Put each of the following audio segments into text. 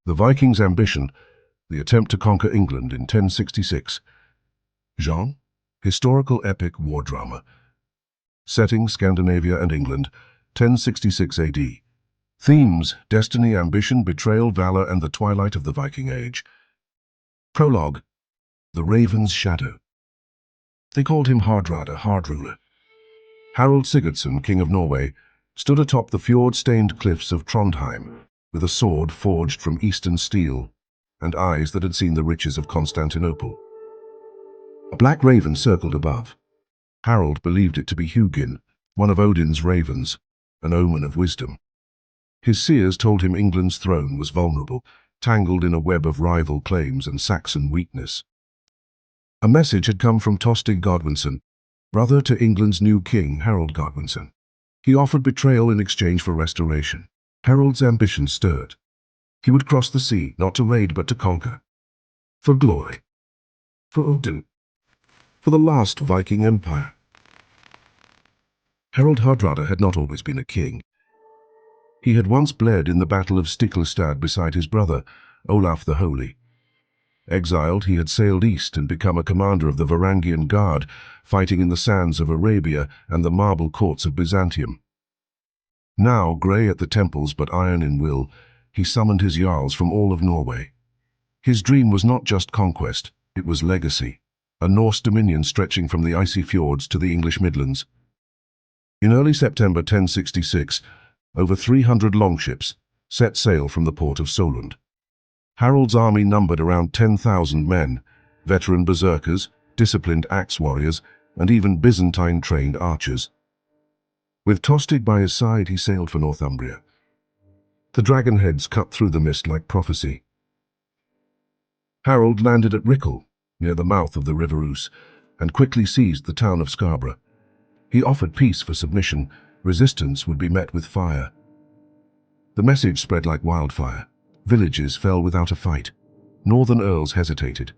The Vikings' ambition, the attempt to conquer England in 1066. Genre: historical epic war drama. Setting: Scandinavia and England, 1066 AD. Themes: destiny, ambition, betrayal, valor, and the twilight of the Viking Age. Prologue: the Raven's Shadow. They called him Hardrada, Hard Ruler. Harald Sigurdsson, king of Norway, stood atop the fjord-stained cliffs of Trondheim, with a sword forged from eastern steel, and eyes that had seen the riches of Constantinople. A black raven circled above. Harald believed it to be Hugin, one of Odin's ravens, an omen of wisdom. His seers told him England's throne was vulnerable, tangled in a web of rival claims and Saxon weakness. A message had come from Tostig Godwinson, brother to England's new king, Harald Godwinson. He offered betrayal in exchange for restoration. Harald's ambition stirred. He would cross the sea, not to raid but to conquer. For glory. For Odin. For the last Viking Empire. Harald Hardrada had not always been a king. He had once bled in the Battle of Stiklestad beside his brother, Olaf the Holy. Exiled, he had sailed east and become a commander of the Varangian Guard, fighting in the sands of Arabia and the marble courts of Byzantium. Now, grey at the temples but iron in will, he summoned his jarls from all of Norway. His dream was not just conquest, it was legacy, a Norse dominion stretching from the icy fjords to the English Midlands. In early September 1066, over 300 longships set sail from the port of Solund. Harald's army numbered around 10,000 men, veteran berserkers, disciplined axe warriors, and even Byzantine-trained archers. With Tostig by his side, he sailed for Northumbria. The dragonheads cut through the mist like prophecy. Harald landed at Rickle, near the mouth of the River Ouse, and quickly seized the town of Scarborough. He offered peace for submission. Resistance would be met with fire. The message spread like wildfire. Villages fell without a fight. Northern earls hesitated.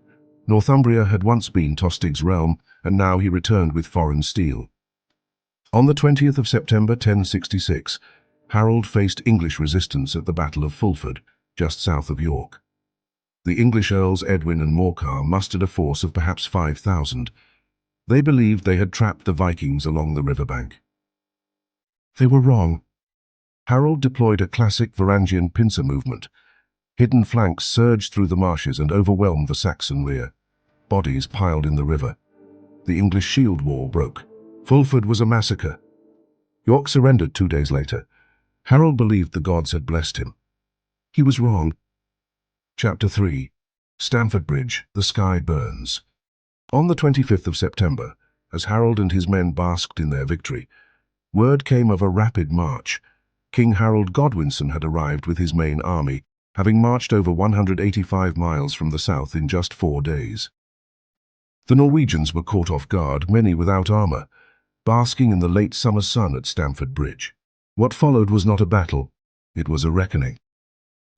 Northumbria had once been Tostig's realm, and now he returned with foreign steel. On the 20th of September 1066, Harald faced English resistance at the Battle of Fulford, just south of York. The English earls Edwin and Morcar mustered a force of perhaps 5,000. They believed they had trapped the Vikings along the riverbank. They were wrong. Harald deployed a classic Varangian pincer movement. Hidden flanks surged through the marshes and overwhelmed the Saxon rear. Bodies piled in the river. The English shield wall broke. Fulford was a massacre. York surrendered 2 days later. Harald believed the gods had blessed him. He was wrong. Chapter 3. Stamford Bridge, the sky burns. On the 25th of September, as Harald and his men basked in their victory, word came of a rapid march. King Harald Godwinson had arrived with his main army, having marched over 185 miles from the south in just 4 days. The Norwegians were caught off guard, many without armor, basking in the late summer sun at Stamford Bridge. What followed was not a battle, it was a reckoning.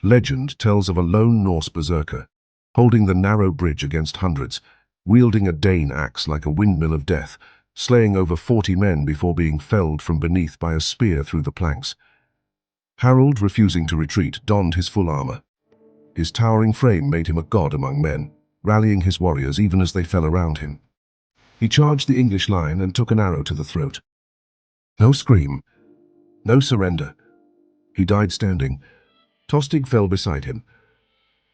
Legend tells of a lone Norse berserker, holding the narrow bridge against hundreds, wielding a Dane axe like a windmill of death, slaying over 40 men before being felled from beneath by a spear through the planks. Harald, refusing to retreat, donned his full armor. His towering frame made him a god among men, rallying his warriors even as they fell around him. He charged the English line and took an arrow to the throat. No scream, no surrender. He died standing. Tostig fell beside him.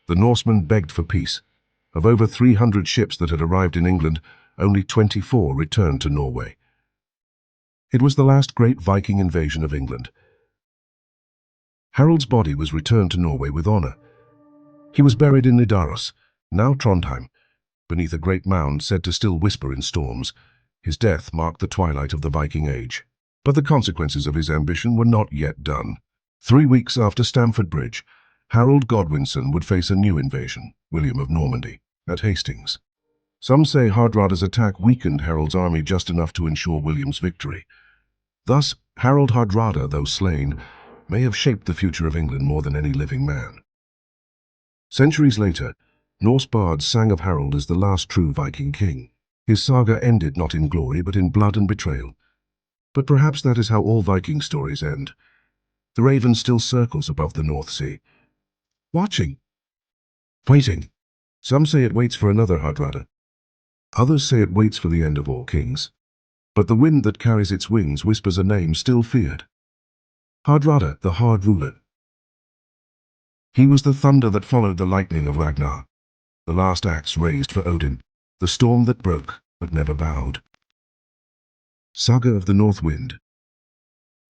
The Norsemen begged for peace. Of over 300 ships that had arrived in England, only 24 returned to Norway. It was the last great Viking invasion of England. Harald's body was returned to Norway with honor. He was buried in Nidaros, now Trondheim, beneath a great mound said to still whisper in storms. His death marked the twilight of the Viking Age. But the consequences of his ambition were not yet done. 3 weeks after Stamford Bridge, Harald Godwinson would face a new invasion, William of Normandy, at Hastings. Some say Hardrada's attack weakened Harald's army just enough to ensure William's victory. Thus, Harald Hardrada, though slain, may have shaped the future of England more than any living man. Centuries later, Norse bards sang of Harald as the last true Viking king. His saga ended not in glory but in blood and betrayal. But perhaps that is how all Viking stories end. The raven still circles above the North Sea, watching, Waiting. Some say it waits for another Hardrada. Others say it waits for the end of all kings. But the wind that carries its wings whispers a name still feared. Hardrada, the hard ruler. He was the thunder that followed the lightning of Ragnar, the last axe raised for Odin, the storm that broke but never bowed. Saga of the North Wind.